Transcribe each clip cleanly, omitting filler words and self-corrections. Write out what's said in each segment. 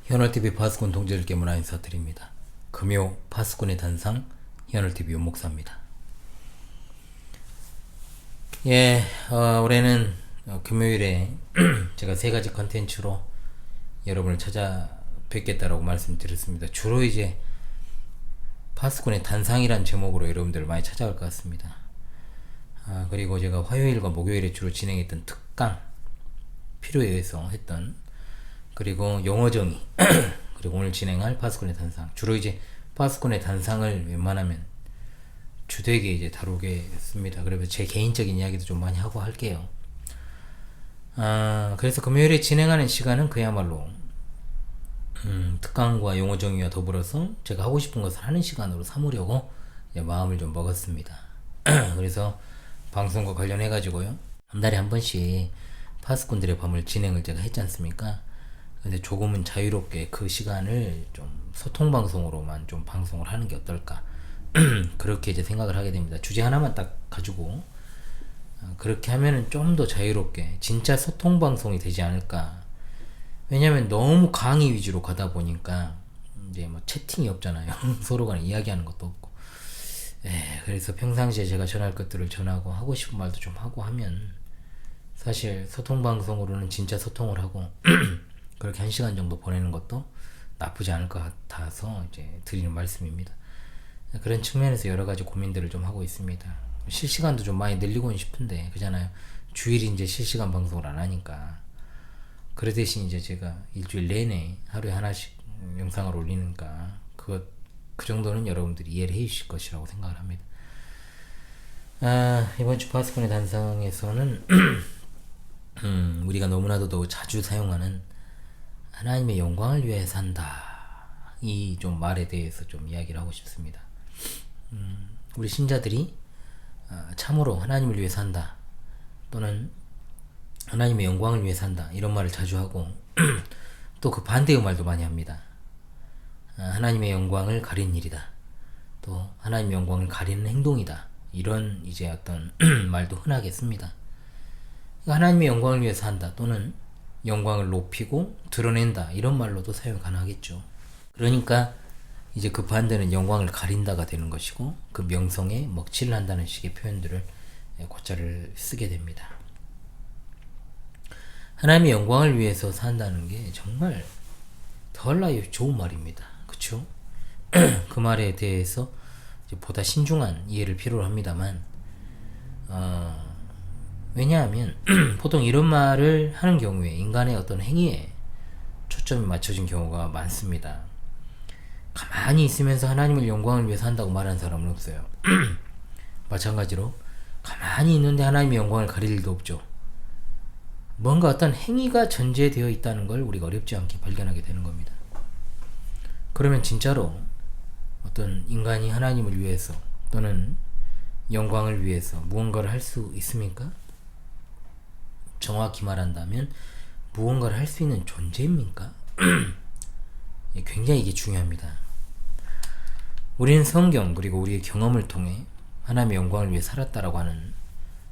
현월TV 파수꾼 동지들께 문화 인사드립니다. 금요 파수꾼의 단상 현월TV 윤목사입니다. 올해는 금요일에 제가 3가지 컨텐츠로 여러분을 찾아뵙겠다라고 말씀드렸습니다. 주로 이제 파수꾼의 단상이란 제목으로 여러분들을 많이 찾아갈 것 같습니다. 그리고 제가 화요일과 목요일에 주로 진행했던 특강, 필요에 의해서 했던, 그리고 영어정의 그리고 오늘 진행할 파수꾼의 단상, 주로 이제 파수꾼의 단상을 웬만하면 주되게 이제 다루겠습니다. 그래서 제 개인적인 이야기도 좀 많이 하고 할게요. 그래서 금요일에 진행하는 시간은 그야말로 특강과 영어정의와 더불어서 제가 하고 싶은 것을 하는 시간으로 삼으려고 마음을 좀 먹었습니다. 그래서 방송과 관련해 가지고요, 한 달에 한 번씩 파수꾼들의 밤을 진행을 제가 했지 않습니까? 근데 조금은 자유롭게 그 시간을 좀 소통 방송으로만 좀 방송을 하는 게 어떨까, 그렇게 이제 생각을 하게 됩니다. 주제 하나만 딱 가지고 그렇게 하면은 좀 더 자유롭게 진짜 소통 방송이 되지 않을까. 왜냐면 너무 강의 위주로 가다 보니까 이제 뭐 채팅이 없잖아요. 서로 간에 이야기하는 것도 없고. 그래서 평상시에 제가 전할 것들을 전하고 하고 싶은 말도 좀 하고 하면 사실 소통 방송으로는 진짜 소통을 하고 그렇게 1시간 정도 보내는 것도 나쁘지 않을 것 같아서 이제 드리는 말씀입니다. 그런 측면에서 여러 가지 고민들을 좀 하고 있습니다. 실시간도 좀 많이 늘리고는 싶은데, 그잖아요. 주일이 이제 실시간 방송을 안 하니까. 그 대신 이제 제가 일주일 내내 하루에 하나씩 영상을 올리니까 그 정도는 여러분들이 이해를 해 주실 것이라고 생각을 합니다. 이번 주 파수꾼의 단상에서는 우리가 너무나도 자주 사용하는 하나님의 영광을 위해 산다, 이 좀 말에 대해서 좀 이야기를 하고 싶습니다. 우리 신자들이 참으로 하나님을 위해 산다, 또는 하나님의 영광을 위해 산다, 이런 말을 자주 하고 또 그 반대의 말도 많이 합니다. 하나님의 영광을 가리는 일이다, 또 하나님의 영광을 가리는 행동이다, 이런 이제 어떤 말도 흔하게 씁니다. 하나님의 영광을 위해 산다, 또는 영광을 높이고 드러낸다, 이런 말로도 사용 가능하겠죠. 그러니까 이제 그 반대는 영광을 가린다가 되는 것이고, 그 명성에 먹칠을 한다는 식의 표현들을 곧자를 쓰게 됩니다. 하나님의 영광을 위해서 산다는 게 정말 덜나요 좋은 말입니다. 그쵸? 그 말에 대해서 이제 보다 신중한 이해를 필요로 합니다만, 왜냐하면 보통 이런 말을 하는 경우에 인간의 어떤 행위에 초점이 맞춰진 경우가 많습니다. 가만히 있으면서 하나님을 영광을 위해서 한다고 말하는 사람은 없어요. 마찬가지로 가만히 있는데 하나님의 영광을 가릴 일도 없죠. 뭔가 어떤 행위가 전제되어 있다는 걸 우리가 어렵지 않게 발견하게 되는 겁니다. 그러면 진짜로 어떤 인간이 하나님을 위해서 또는 영광을 위해서 무언가를 할 수 있습니까? 정확히 말한다면 무언가를 할 수 있는 존재입니까? 굉장히 이게 중요합니다. 우리는 성경 그리고 우리의 경험을 통해 하나님의 영광을 위해 살았다라고 하는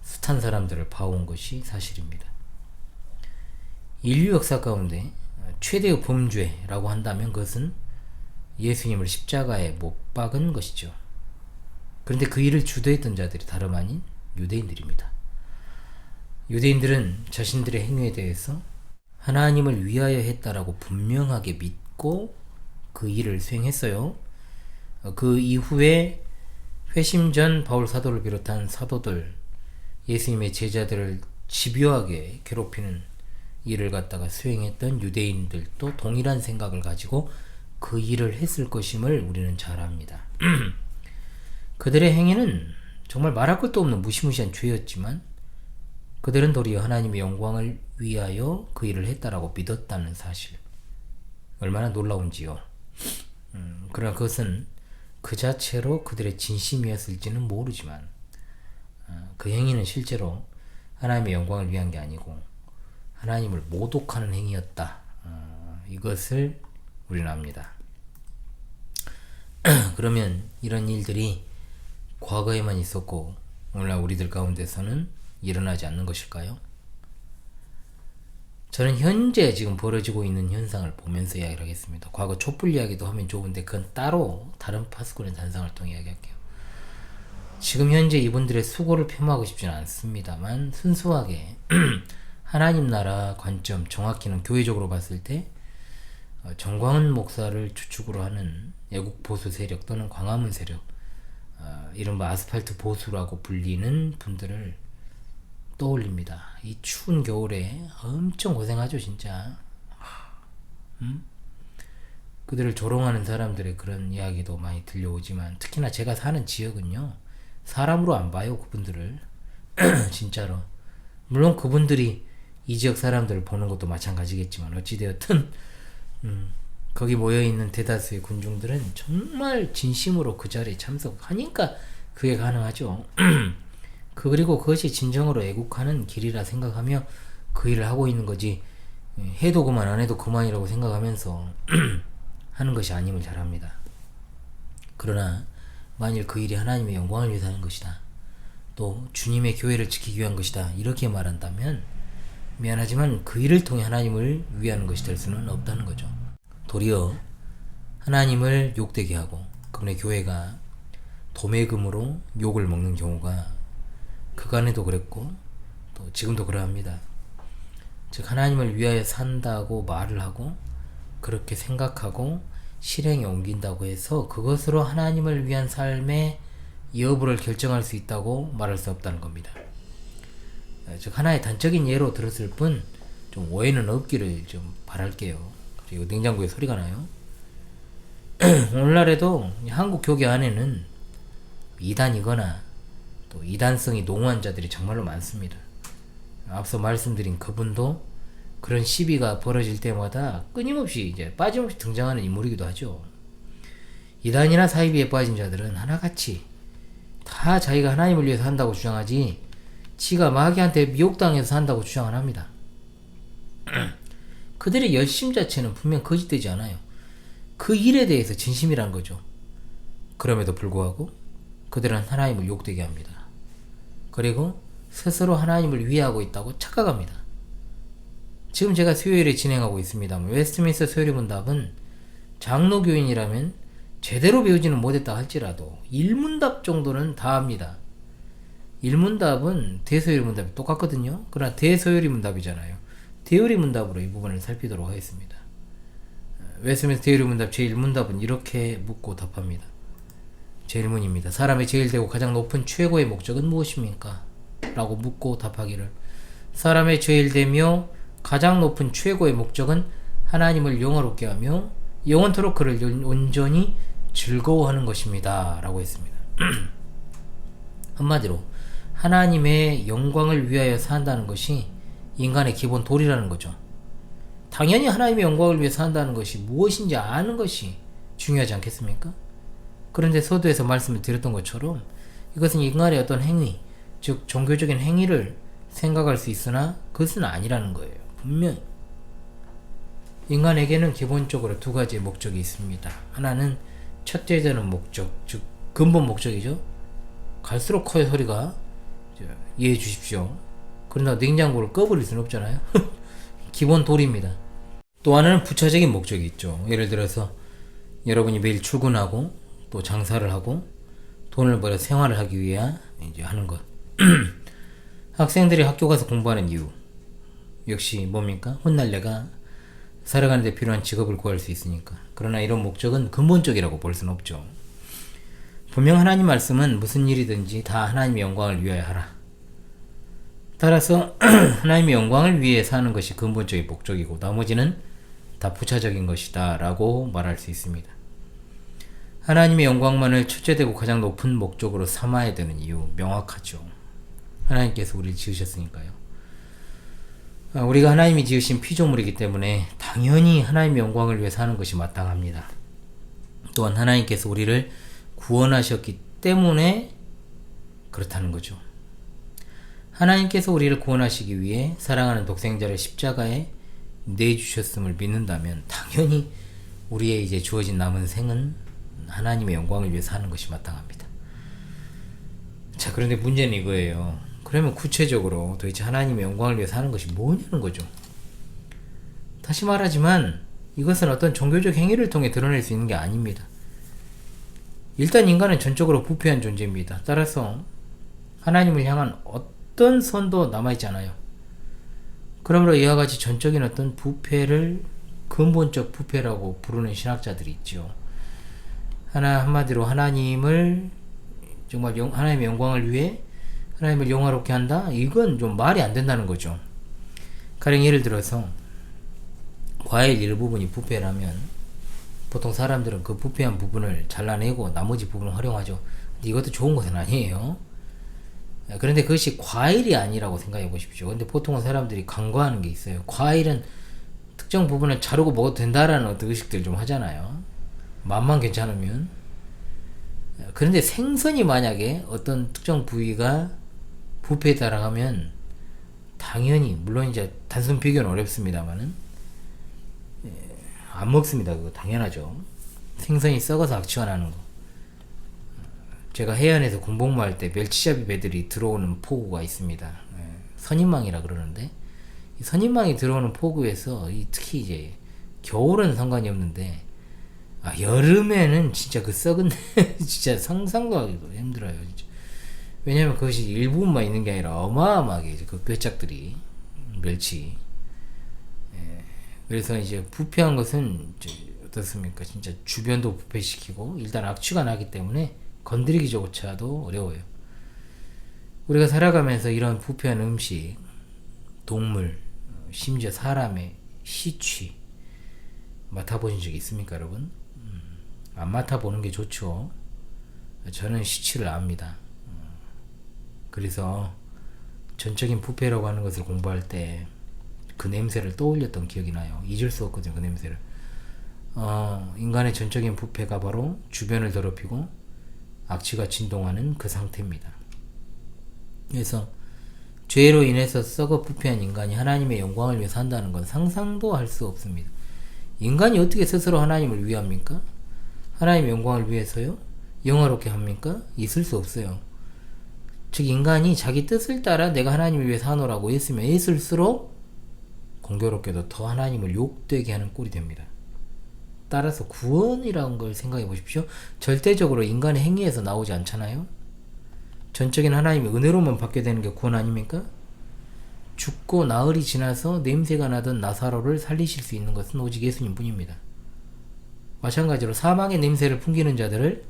숱한 사람들을 봐온 것이 사실입니다. 인류 역사 가운데 최대의 범죄라고 한다면 그것은 예수님을 십자가에 못 박은 것이죠. 그런데 그 일을 주도했던 자들이 다름 아닌 유대인들입니다. 유대인들은 자신들의 행위에 대해서 하나님을 위하여 했다라고 분명하게 믿고 그 일을 수행했어요. 그 이후에 회심 전 바울 사도를 비롯한 사도들, 예수님의 제자들을 집요하게 괴롭히는 일을 갖다가 수행했던 유대인들도 동일한 생각을 가지고 그 일을 했을 것임을 우리는 잘 압니다. 그들의 행위는 정말 말할 것도 없는 무시무시한 죄였지만 그들은 도리어 하나님의 영광을 위하여 그 일을 했다라고 믿었다는 사실, 얼마나 놀라운지요. 그러나 그것은 그 자체로 그들의 진심이었을지는 모르지만 그 행위는 실제로 하나님의 영광을 위한 게 아니고 하나님을 모독하는 행위였다, 이것을 우리는 압니다. 그러면 이런 일들이 과거에만 있었고 오늘날 우리들 가운데서는 일어나지 않는 것일까요? 저는 현재 지금 벌어지고 있는 현상을 보면서 이야기를 하겠습니다. 과거 촛불 이야기도 하면 좋은데 그건 따로 다른 파수꾼의 단상을 통해 이야기할게요. 지금 현재 이분들의 수고를 폄하하고 싶지는 않습니다만 순수하게 하나님 나라 관점, 정확히는 교회적으로 봤을 때 정광훈 목사를 주축으로 하는 애국 보수 세력 또는 광화문 세력, 이른바 아스팔트 보수라고 불리는 분들을 떠올립니다. 이 추운 겨울에 엄청 고생하죠, 진짜. 그들을 조롱하는 사람들의 그런 이야기도 많이 들려오지만, 특히나 제가 사는 지역은요, 사람으로 안 봐요, 그분들을. 진짜로. 물론 그분들이 이 지역 사람들을 보는 것도 마찬가지겠지만, 어찌되었든 거기 모여있는 대다수의 군중들은 정말 진심으로 그 자리에 참석하니까 그게 가능하죠. 그리고 그것이 진정으로 애국하는 길이라 생각하며 그 일을 하고 있는 거지, 해도 그만 안 해도 그만이라고 생각하면서 하는 것이 아님을 잘 압니다. 그러나 만일 그 일이 하나님의 영광을 위해서 하는 것이다, 또 주님의 교회를 지키기 위한 것이다, 이렇게 말한다면 미안하지만 그 일을 통해 하나님을 위하는 것이 될 수는 없다는 거죠. 도리어 하나님을 욕되게 하고 그분의 교회가 도매금으로 욕을 먹는 경우가 그간에도 그랬고 또 지금도 그러합니다. 즉 하나님을 위하여 산다고 말을 하고 그렇게 생각하고 실행에 옮긴다고 해서 그것으로 하나님을 위한 삶의 여부를 결정할 수 있다고 말할 수 없다는 겁니다. 즉 하나의 단적인 예로 들었을 뿐 좀 오해는 없기를 좀 바랄게요. 그리고 냉장고에 소리가 나요. 오늘날에도 한국 교계 안에는 이단이거나 또 이단성이 농후한 자들이 정말로 많습니다. 앞서 말씀드린 그분도 그런 시비가 벌어질 때마다 끊임없이 이제 빠짐없이 등장하는 인물이기도 하죠. 이단이나 사이비에 빠진 자들은 하나같이 다 자기가 하나님을 위해서 한다고 주장하지 지가 마귀한테 미혹당해서 산다고 주장을 합니다. 그들의 열심 자체는 분명 거짓되지 않아요. 그 일에 대해서 진심이란 거죠. 그럼에도 불구하고 그들은 하나님을 욕되게 합니다. 그리고 스스로 하나님을 위하고 있다고 착각합니다. 지금 제가 수요일에 진행하고 있습니다만 웨스트민스터 수요일 문답은 장로교인이라면 제대로 배우지는 못했다 할지라도 일문답 정도는 다 합니다. 일문답은 대소요리 문답이 똑같거든요. 그러나 대소요리 문답이잖아요. 대요리 문답으로 이 부분을 살피도록 하겠습니다. 웨스트민스터 대요리 문답 제1문답은 이렇게 묻고 답합니다. 제1문입니다. 사람의 제일 되고 가장 높은 최고의 목적은 무엇입니까? 라고 묻고 답하기를, 사람의 제일 되며 가장 높은 최고의 목적은 하나님을 영화롭게 하며 영원토록 그를 온전히 즐거워하는 것입니다. 라고 했습니다. 한마디로 하나님의 영광을 위하여 산다는 것이 인간의 기본 도리라는 거죠. 당연히 하나님의 영광을 위해 산다는 것이 무엇인지 아는 것이 중요하지 않겠습니까? 그런데 서두에서 말씀을 드렸던 것처럼 이것은 인간의 어떤 행위, 즉 종교적인 행위를 생각할 수 있으나 그것은 아니라는 거예요. 분명히 인간에게는 기본적으로 두 가지의 목적이 있습니다. 하나는 첫째 되는 목적, 즉 근본 목적이죠. 갈수록 커요, 소리가. 이해해 주십시오. 그러나 냉장고를 꺼버릴 수는 없잖아요. 기본 도리입니다. 또 하나는 부차적인 목적이 있죠. 예를 들어서 여러분이 매일 출근하고 또 장사를 하고 돈을 벌어 생활을 하기 위해 이제 하는 것. 학생들이 학교 가서 공부하는 이유 역시 뭡니까? 훗날 내가 살아가는 데 필요한 직업을 구할 수 있으니까. 그러나 이런 목적은 근본적이라고 볼 수는 없죠. 분명 하나님 말씀은 무슨 일이든지 다 하나님의 영광을 위하여 하라. 따라서 하나님의 영광을 위해 사는 것이 근본적인 목적이고 나머지는 다 부차적인 것이다 라고 말할 수 있습니다. 하나님의 영광만을 첫째되고 가장 높은 목적으로 삼아야 되는 이유 명확하죠. 하나님께서 우리를 지으셨으니까요. 우리가 하나님이 지으신 피조물이기 때문에 당연히 하나님의 영광을 위해 사는 것이 마땅합니다. 또한 하나님께서 우리를 구원하셨기 때문에 그렇다는 거죠. 하나님께서 우리를 구원하시기 위해 사랑하는 독생자를 십자가에 내주셨음을 믿는다면 당연히 우리의 이제 주어진 남은 생은 하나님의 영광을 위해 사는 것이 마땅합니다. 자, 그런데 문제는 이거예요. 그러면 구체적으로 도대체 하나님의 영광을 위해 사는 것이 뭐냐는 거죠. 다시 말하지만 이것은 어떤 종교적 행위를 통해 드러낼 수 있는 게 아닙니다. 일단 인간은 전적으로 부패한 존재입니다. 따라서 하나님을 향한 어떤 선도 남아있지 않아요. 그러므로 이와 같이 전적인 어떤 부패를 근본적 부패라고 부르는 신학자들이 있죠. 한마디로 하나님을 정말 하나님의 영광을 위해 하나님을 영화롭게 한다? 이건 좀 말이 안 된다는 거죠. 가령 예를 들어서 과일 일부분이 부패라면 보통 사람들은 그 부패한 부분을 잘라내고 나머지 부분을 활용하죠. 근데 이것도 좋은 것은 아니에요. 그런데 그것이 과일이 아니라고 생각해 보십시오. 근데 보통은 사람들이 간과하는 게 있어요. 과일은 특정 부분을 자르고 먹어도 된다라는 어떤 의식들 좀 하잖아요. 맛만 괜찮으면. 그런데 생선이 만약에 어떤 특정 부위가 부패에 따라가면 당연히, 물론 이제 단순 비교는 어렵습니다만은 안 먹습니다. 그거 당연하죠. 생선이 썩어서 악취가 나는 거. 제가 해안에서 군복무할 때 멸치잡이 배들이 들어오는 포구가 있습니다. 선인망이라 그러는데 이 선인망이 들어오는 포구에서 특히 이제 겨울은 상관이 없는데 여름에는 진짜 그 썩은 진짜 상상도 하기도 힘들어요. 진짜. 왜냐면 그것이 일부분만 있는 게 아니라 어마어마하게 그 뼈짝들이 멸치. 그래서 이제 부패한 것은 이제 어떻습니까? 진짜 주변도 부패시키고 일단 악취가 나기 때문에 건드리기조차도 어려워요. 우리가 살아가면서 이런 부패한 음식, 동물, 심지어 사람의 시취 맡아보신 적 있습니까, 여러분? 안 맡아보는 게 좋죠. 저는 시취를 압니다. 그래서 전적인 부패라고 하는 것을 공부할 때 그 냄새를 떠올렸던 기억이 나요. 잊을 수 없거든요, 그 냄새를. 인간의 전적인 부패가 바로 주변을 더럽히고 악취가 진동하는 그 상태입니다. 그래서 죄로 인해서 썩어 부패한 인간이 하나님의 영광을 위해 산다는 건 상상도 할 수 없습니다. 인간이 어떻게 스스로 하나님을 위합니까? 하나님의 영광을 위해서요? 영화롭게 합니까? 있을 수 없어요. 즉 인간이 자기 뜻을 따라 내가 하나님을 위해 사노라고 했으면 했을수록 공교롭게도 더 하나님을 욕되게 하는 꼴이 됩니다. 따라서 구원이라는 걸 생각해 보십시오. 절대적으로 인간의 행위에서 나오지 않잖아요. 전적인 하나님의 은혜로만 받게 되는 게 구원 아닙니까? 죽고 나흘이 지나서 냄새가 나던 나사로를 살리실 수 있는 것은 오직 예수님 뿐입니다. 마찬가지로 사망의 냄새를 풍기는 자들을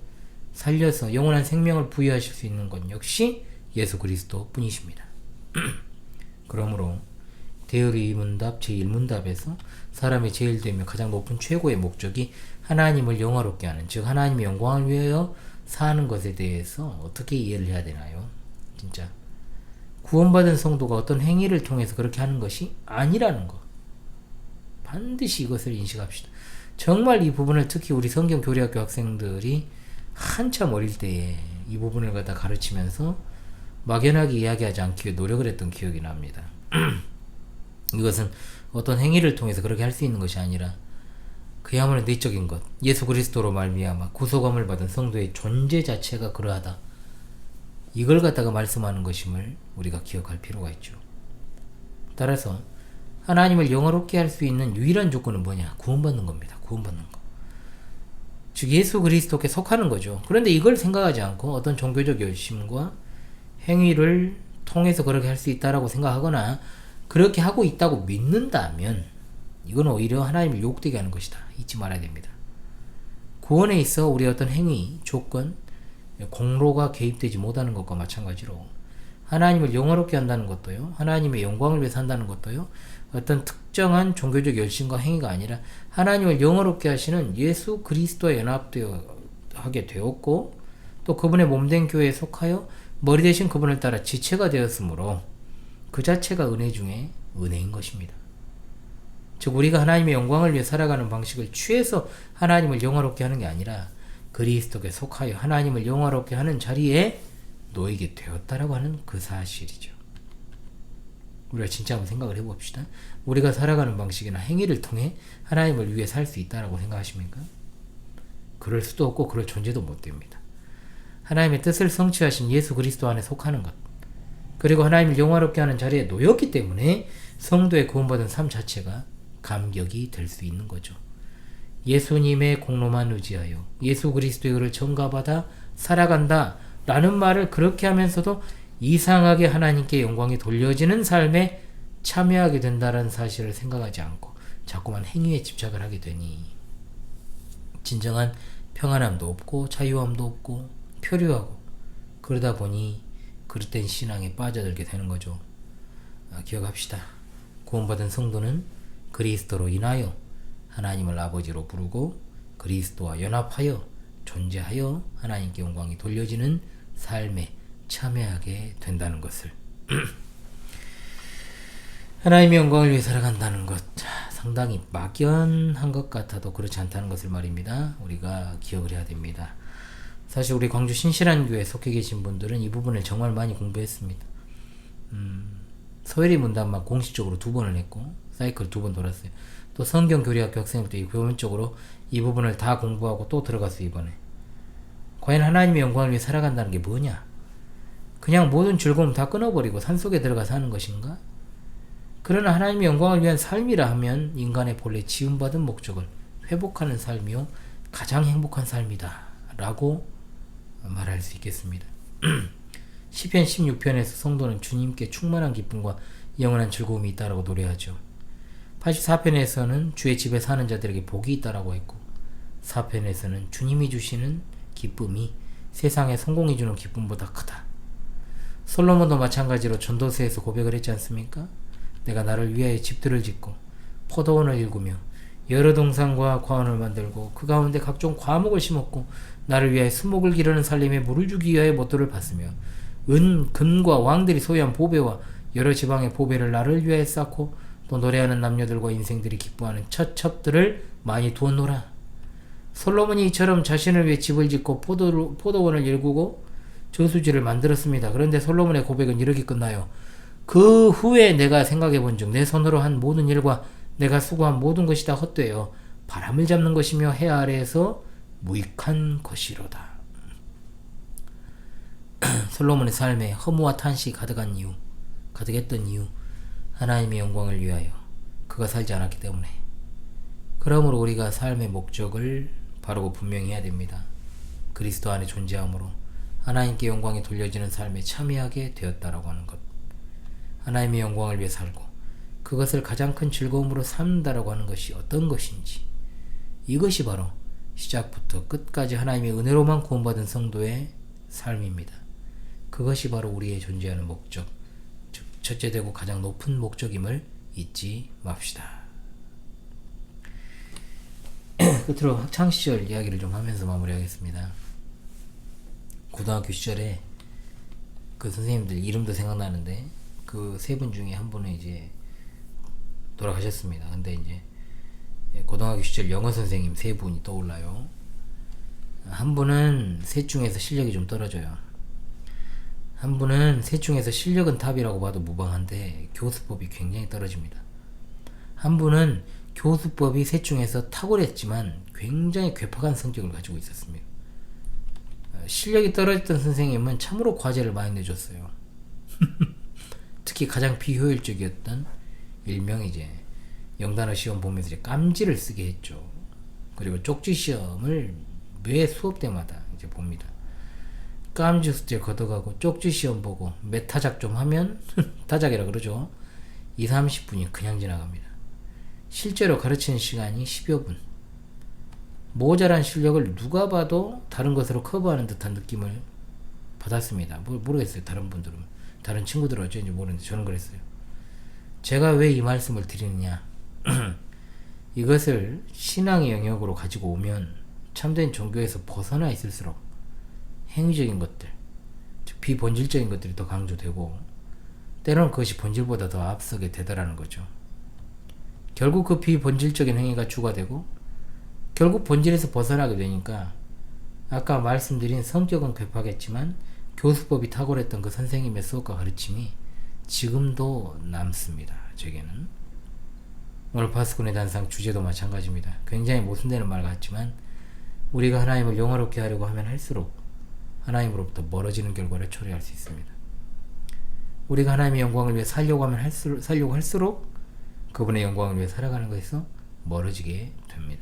살려서 영원한 생명을 부여하실 수 있는 것 역시 예수 그리스도 뿐이십니다. 그러므로 대의리 문답 제1문답에서 사람의 제일 되며 가장 높은 최고의 목적이 하나님을 영화롭게 하는, 즉 하나님의 영광을 위하여 사는 것에 대해서 어떻게 이해를 해야 되나요? 진짜 구원받은 성도가 어떤 행위를 통해서 그렇게 하는 것이 아니라는 것, 반드시 이것을 인식합시다. 정말 이 부분을 특히 우리 성경교리학교 학생들이 한참 어릴 때에 이 부분을 갖다 가르치면서 막연하게 이야기하지 않기 위해 노력을 했던 기억이 납니다. 이것은 어떤 행위를 통해서 그렇게 할 수 있는 것이 아니라 그야말로 내적인 것, 예수 그리스도로 말미암아 구속함을 받은 성도의 존재 자체가 그러하다. 이걸 갖다가 말씀하는 것임을 우리가 기억할 필요가 있죠. 따라서 하나님을 영화롭게 할 수 있는 유일한 조건은 뭐냐? 구원받는 겁니다. 구원받는 거. 즉 예수 그리스도께 속하는 거죠. 그런데 이걸 생각하지 않고 어떤 종교적 열심과 행위를 통해서 그렇게 할 수 있다라고 생각하거나 그렇게 하고 있다고 믿는다면 이건 오히려 하나님을 욕되게 하는 것이다. 잊지 말아야 됩니다. 구원에 있어 우리의 어떤 행위, 조건, 공로가 개입되지 못하는 것과 마찬가지로 하나님을 영화롭게 한다는 것도요, 하나님의 영광을 위해 산다는 것도요, 어떤 특정한 종교적 열심과 행위가 아니라 하나님을 영화롭게 하시는 예수 그리스도에 연합하게 되었고 또 그분의 몸된 교회에 속하여 머리 대신 그분을 따라 지체가 되었으므로 그 자체가 은혜 중에 은혜인 것입니다. 즉 우리가 하나님의 영광을 위해 살아가는 방식을 취해서 하나님을 영화롭게 하는 게 아니라 그리스도께 속하여 하나님을 영화롭게 하는 자리에 놓이게 되었다라고 하는 그 사실이죠. 우리가 진짜 한번 생각을 해봅시다. 우리가 살아가는 방식이나 행위를 통해 하나님을 위해 살 수 있다라고 생각하십니까? 그럴 수도 없고 그럴 존재도 못 됩니다. 하나님의 뜻을 성취하신 예수 그리스도 안에 속하는 것, 그리고 하나님을 영화롭게 하는 자리에 놓였기 때문에 성도의 구원받은 삶 자체가 감격이 될 수 있는 거죠. 예수님의 공로만 의지하여 예수 그리스도의 의를 전가받아 살아간다 라는 말을 그렇게 하면서도 이상하게 하나님께 영광이 돌려지는 삶에 참여하게 된다는 사실을 생각하지 않고 자꾸만 행위에 집착을 하게 되니 진정한 평안함도 없고 자유함도 없고 표류하고 그러다 보니 그릇된 신앙에 빠져들게 되는 거죠. 기억합시다. 구원받은 성도는 그리스도로 인하여 하나님을 아버지로 부르고 그리스도와 연합하여 존재하여 하나님께 영광이 돌려지는 삶에 참여하게 된다는 것을 하나님의 영광을 위해 살아간다는 것 상당히 막연한 것 같아도 그렇지 않다는 것을 말입니다. 우리가 기억을 해야 됩니다. 사실 우리 광주 신실한 교회에 속해 계신 분들은 이 부분을 정말 많이 공부했습니다. 서해리 문단만 공식적으로 2번을 했고 사이클 2번 돌았어요. 또 성경교리학교 학생들이 교훈적으로 이 부분을 다 공부하고 또 들어갔어요. 이번에 과연 하나님의 영광을 위해 살아간다는 게 뭐냐? 그냥 모든 즐거움 다 끊어버리고 산속에 들어가 사는 것인가? 그러나 하나님의 영광을 위한 삶이라 하면 인간의 본래 지음받은 목적을 회복하는 삶이요 가장 행복한 삶이다 라고 말할 수 있겠습니다. 시편 16편에서 성도는 주님께 충만한 기쁨과 영원한 즐거움이 있다라고 노래하죠. 84편에서는 주의 집에 사는 자들에게 복이 있다라고 했고 4편에서는 주님이 주시는 기쁨이 세상에 성공이 주는 기쁨보다 크다. 솔로몬도 마찬가지로 전도서에서 고백을 했지 않습니까? 내가 나를 위하여 집들을 짓고 포도원을 일구며 여러 동산과 과원을 만들고 그 가운데 각종 과목을 심었고 나를 위하여 수목을 기르는 살림에 물을 주기 위하여 뭣들을 받으며 은, 금과 왕들이 소유한 보배와 여러 지방의 보배를 나를 위하여 쌓고 또 노래하는 남녀들과 인생들이 기뻐하는 첩들을 많이 두었노라. 솔로몬이 이처럼 자신을 위해 집을 짓고 포도원을 일구고 저수지를 만들었습니다. 그런데 솔로몬의 고백은 이렇게 끝나요. 그 후에 내가 생각해 본즉 내 손으로 한 모든 일과 내가 수고한 모든 것이 다 헛되어 바람을 잡는 것이며 해 아래에서 무익한 것이로다. 솔로몬의 삶에 허무와 탄식이 가득했던 이유 하나님의 영광을 위하여 그가 살지 않았기 때문에. 그러므로 우리가 삶의 목적을 바르고 분명히 해야 됩니다. 그리스도 안에 존재함으로 하나님께 영광이 돌려지는 삶에 참여하게 되었다라고 하는 것. 하나님의 영광을 위해 살고 그것을 가장 큰 즐거움으로 삼는다라고 하는 것이 어떤 것인지, 이것이 바로 시작부터 끝까지 하나님의 은혜로만 구원받은 성도의 삶입니다. 그것이 바로 우리의 존재하는 목적, 즉 첫째 되고 가장 높은 목적임을 잊지 맙시다. 끝으로 학창시절 이야기를 좀 하면서 마무리하겠습니다. 고등학교 시절에 그 선생님들 이름도 생각나는데 그 세 분 중에 한 분은 이제 돌아가셨습니다. 근데 이제 고등학교 시절 영어 선생님 세 분이 떠올라요. 한 분은 셋 중에서 실력이 좀 떨어져요. 한 분은 셋 중에서 실력은 탑이라고 봐도 무방한데 교수법이 굉장히 떨어집니다. 한 분은 교수법이 셋 중에서 탁월했지만 굉장히 괴팍한 성격을 가지고 있었습니다. 실력이 떨어졌던 선생님은 참으로 과제를 많이 내줬어요. 특히 가장 비효율적이었던 일명 이제 영단어 시험 보면서 이제 깜지를 쓰게 했죠. 그리고 쪽지 시험을 매 수업 때마다 이제 봅니다. 깜지 숙제 걷어가고 쪽지 시험 보고 메타작 좀 하면 타작이라 그러죠. 20-30분이 그냥 지나갑니다. 실제로 가르치는 시간이 10여 분. 모자란 실력을 누가 봐도 다른 것으로 커버하는 듯한 느낌을 받았습니다. 모르겠어요. 다른 분들은, 다른 친구들은 어쩐지 모르는데 저는 그랬어요. 제가 왜 이 말씀을 드리느냐. 이것을 신앙의 영역으로 가지고 오면 참된 종교에서 벗어나 있을수록 행위적인 것들, 즉 비본질적인 것들이 더 강조되고 때로는 그것이 본질보다 더 앞서게 되더라는 거죠. 결국 그 비본질적인 행위가 주가 되고 결국 본질에서 벗어나게 되니까 아까 말씀드린 성격은 괴팍했지만 교수법이 탁월했던 그 선생님의 수업과 가르침이 지금도 남습니다. 제게는. 오늘 파스콘의 단상 주제도 마찬가지입니다. 굉장히 모순되는 말 같지만 우리가 하나님을 영화롭게 하려고 하면 할수록 하나님으로부터 멀어지는 결과를 초래할 수 있습니다. 우리가 하나님의 영광을 위해 살려고 할수록 그분의 영광을 위해 살아가는 것에서 멀어지게 됩니다.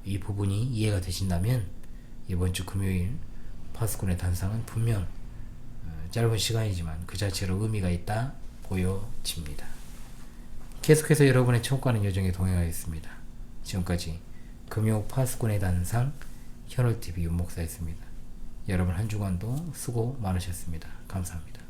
이 부분이 이해가 되신다면 이번 주 금요일 파수꾼의 단상은 분명 짧은 시간이지만 그 자체로 의미가 있다 보여집니다. 계속해서 여러분의 천국가는 여정에 동행하겠습니다. 지금까지 금요 파수꾼의 단상 현월TV 윤목사였습니다. 여러분 한 주간도 수고 많으셨습니다. 감사합니다.